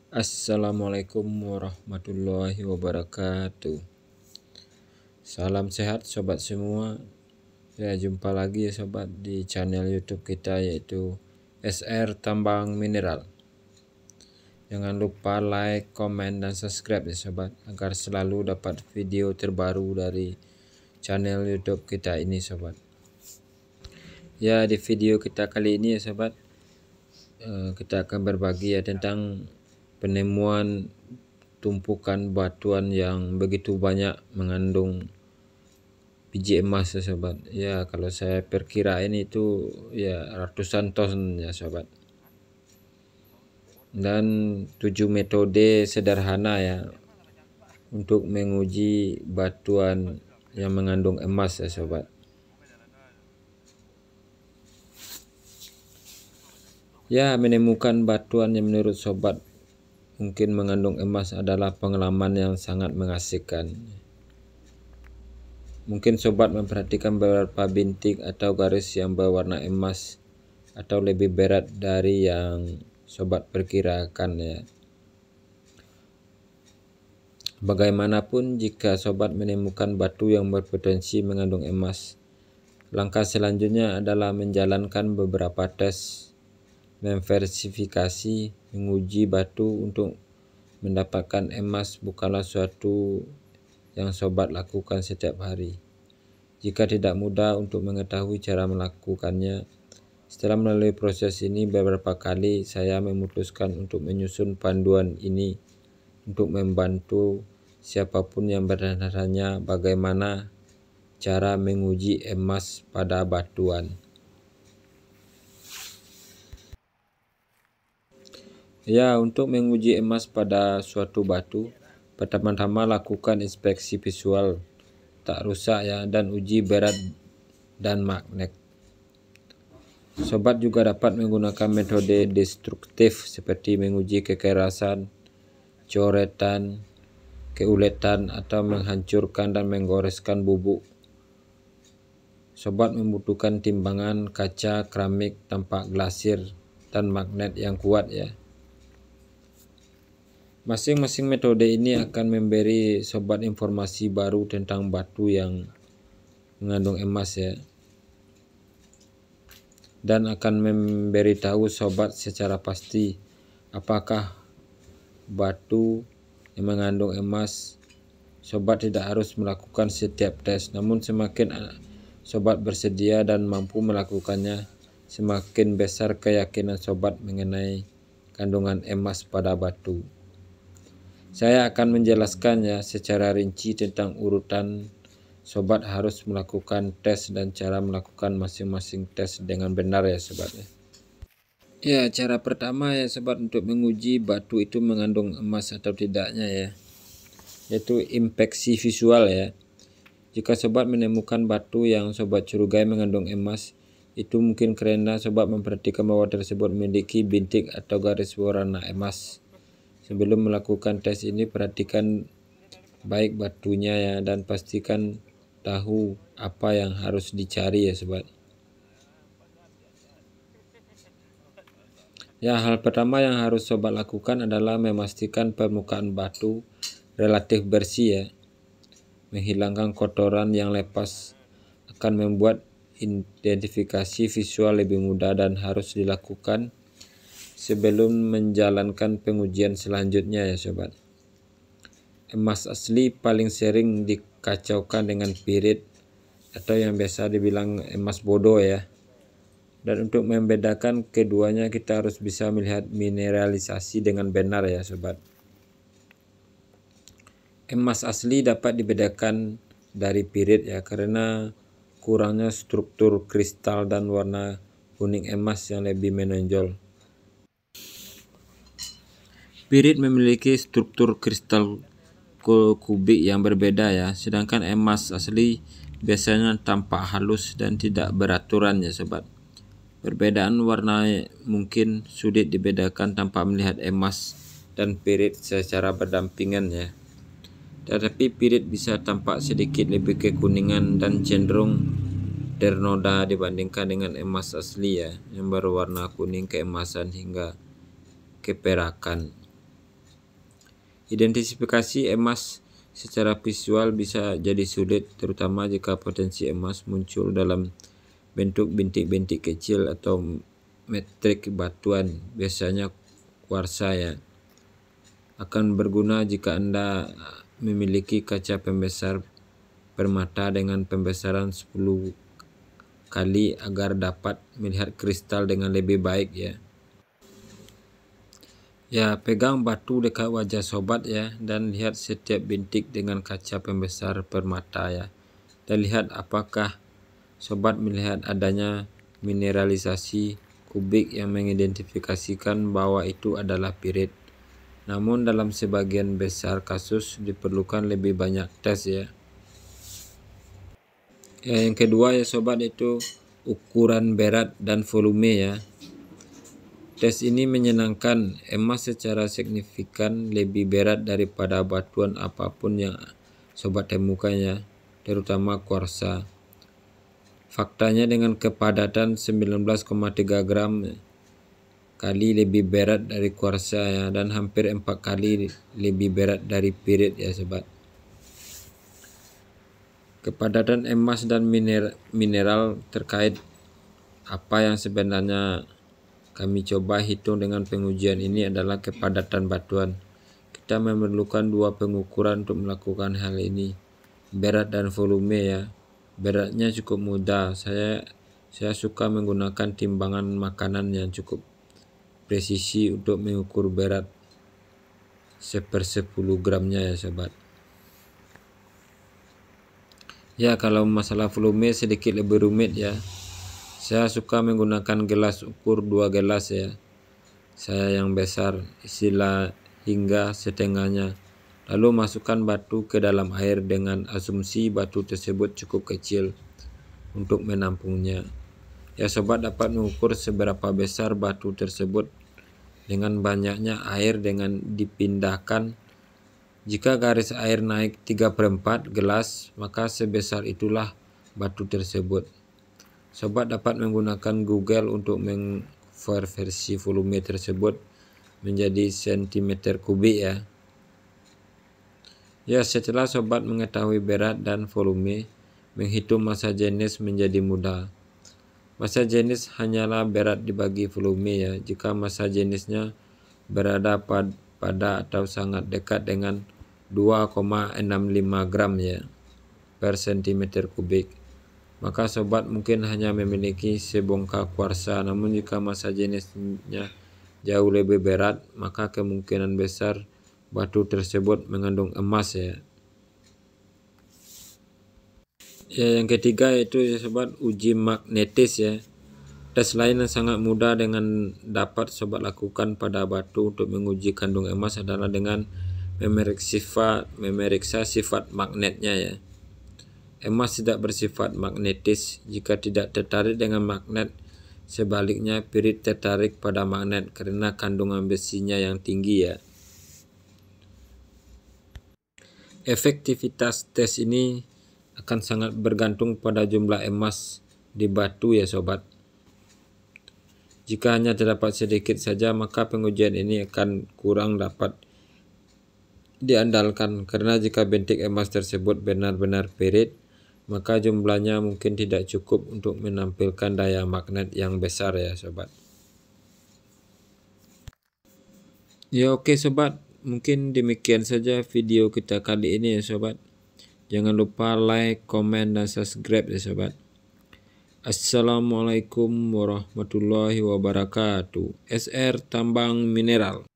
Assalamualaikum warahmatullahi wabarakatuh. Salam sehat sobat semua. Ya, jumpa lagi ya sobat di channel YouTube kita yaitu SR Tambang Mineral. Jangan lupa like, komen, dan subscribe ya sobat agar selalu dapat video terbaru dari channel YouTube kita ini sobat. Ya, di video kita kali ini ya sobat, kita akan berbagi ya tentang penemuan tumpukan batuan yang begitu banyak mengandung biji emas ya sobat. Ya, kalau saya perkirain itu ya ratusan ton ya sobat. Dan 7 metode sederhana ya untuk menguji batuan yang mengandung emas ya sobat. Ya, menemukan batuan yang menurut sobat mungkin mengandung emas adalah pengalaman yang sangat mengasihkan. Mungkin sobat memperhatikan beberapa bintik atau garis yang berwarna emas atau lebih berat dari yang sobat perkirakan ya. Bagaimanapun, jika sobat menemukan batu yang berpotensi mengandung emas, langkah selanjutnya adalah menjalankan beberapa tes, memverifikasi, menguji batu untuk mendapatkan emas bukanlah suatu yang sobat lakukan setiap hari. Jika tidak mudah untuk mengetahui cara melakukannya, setelah melalui proses ini beberapa kali, saya memutuskan untuk menyusun panduan ini untuk membantu siapapun yang bertanya bagaimana cara menguji emas pada batuan. Ya, untuk menguji emas pada suatu batu, pertama-tama lakukan inspeksi visual tak rusak ya, dan uji berat dan magnet. Sobat juga dapat menggunakan metode destruktif seperti menguji kekerasan, coretan, keuletan, atau menghancurkan dan menggoreskan bubuk. Sobat membutuhkan timbangan kaca, keramik, tampak glasir, dan magnet yang kuat ya. Masing-masing metode ini akan memberi sobat informasi baru tentang batu yang mengandung emas ya, dan akan memberitahu sobat secara pasti apakah batu yang mengandung emas. Sobat tidak harus melakukan setiap tes, namun semakin sobat bersedia dan mampu melakukannya, semakin besar keyakinan sobat mengenai kandungan emas pada batu. Saya akan menjelaskannya secara rinci tentang urutan sobat harus melakukan tes dan cara melakukan masing-masing tes dengan benar ya sobat. Ya, cara pertama ya sobat untuk menguji batu itu mengandung emas atau tidaknya ya, yaitu inspeksi visual ya. Jika sobat menemukan batu yang sobat curigai mengandung emas, itu mungkin karena sobat memperhatikan bahwa tersebut memiliki bintik atau garis berwarna emas. Sebelum melakukan tes ini, perhatikan baik batunya ya, dan pastikan tahu apa yang harus dicari ya sobat. Ya, hal pertama yang harus sobat lakukan adalah memastikan permukaan batu relatif bersih ya. Menghilangkan kotoran yang lepas akan membuat identifikasi visual lebih mudah dan harus dilakukan sebelum menjalankan pengujian selanjutnya ya sobat. Emas asli paling sering dikacaukan dengan pirit atau yang biasa dibilang emas bodoh ya. Dan untuk membedakan keduanya, kita harus bisa melihat mineralisasi dengan benar ya sobat. Emas asli dapat dibedakan dari pirit ya karena kurangnya struktur kristal dan warna kuning emas yang lebih menonjol. Pirit memiliki struktur kristal kubik yang berbeda ya, sedangkan emas asli biasanya tampak halus dan tidak beraturan ya sobat. Perbedaan warna mungkin sulit dibedakan tanpa melihat emas dan pirit secara berdampingan ya. Tetapi pirit bisa tampak sedikit lebih kekuningan dan cenderung ternoda dibandingkan dengan emas asli ya, yang berwarna kuning keemasan hingga keperakan. Identifikasi emas secara visual bisa jadi sulit, terutama jika potensi emas muncul dalam bentuk bintik-bintik kecil atau metrik batuan, biasanya kuarsa ya. Akan berguna jika Anda memiliki kaca pembesar permata dengan pembesaran 10 kali agar dapat melihat kristal dengan lebih baik ya. Ya, pegang batu dekat wajah sobat ya, dan lihat setiap bintik dengan kaca pembesar permata ya. Dan lihat apakah sobat melihat adanya mineralisasi kubik yang mengidentifikasikan bahwa itu adalah pirit. Namun dalam sebagian besar kasus diperlukan lebih banyak tes ya. Yang kedua ya sobat, itu ukuran berat dan volume ya. Tes ini menyenangkan. Emas secara signifikan lebih berat daripada batuan apapun yang sobat temukan ya, terutama kuarsa. Faktanya dengan kepadatan 19,3 gram kali lebih berat dari kuarsa ya, dan hampir 4 kali lebih berat dari pirit ya sobat. Kepadatan emas dan mineral terkait apa yang sebenarnya kami coba hitung dengan pengujian ini adalah kepadatan batuan. Kita memerlukan dua pengukuran untuk melakukan hal ini, berat dan volume ya. Beratnya cukup mudah. Saya suka menggunakan timbangan makanan yang cukup presisi untuk mengukur berat 1/10 gramnya ya sobat. Ya, kalau masalah volume sedikit lebih rumit ya. Saya suka menggunakan gelas ukur 2 gelas ya. Saya yang besar, isilah hingga setengahnya. Lalu masukkan batu ke dalam air dengan asumsi batu tersebut cukup kecil untuk menampungnya. Ya, sobat dapat mengukur seberapa besar batu tersebut dengan banyaknya air dengan dipindahkan. Jika garis air naik 3/4 gelas, maka sebesar itulah batu tersebut. Sobat dapat menggunakan Google untuk mengkonversi volume tersebut menjadi cm kubik ya. Ya, setelah sobat mengetahui berat dan volume, menghitung massa jenis menjadi mudah. Massa jenis hanyalah berat dibagi volume ya. Jika massa jenisnya berada pada atau sangat dekat dengan 2,65 gram ya per cm kubik, maka sobat mungkin hanya memiliki sebongkah kuarsa. Namun jika massa jenisnya jauh lebih berat, maka kemungkinan besar batu tersebut mengandung emas ya. Ya, yang ketiga yaitu ya sobat, uji magnetis ya. Tes lain yang sangat mudah dengan dapat sobat lakukan pada batu untuk menguji kandung emas adalah dengan memeriksa sifat magnetnya ya. Emas tidak bersifat magnetis jika tidak tertarik dengan magnet. Sebaliknya, pirit tertarik pada magnet karena kandungan besinya yang tinggi ya. Efektivitas tes ini akan sangat bergantung pada jumlah emas di batu ya sobat. Jika hanya terdapat sedikit saja, maka pengujian ini akan kurang dapat diandalkan, karena jika bintik emas tersebut benar-benar pirit, maka jumlahnya mungkin tidak cukup untuk menampilkan daya magnet yang besar ya sobat. Ya oke sobat, mungkin demikian saja video kita kali ini ya sobat. Jangan lupa like, komen, dan subscribe ya sobat. Assalamualaikum warahmatullahi wabarakatuh. SR Tambang Mineral.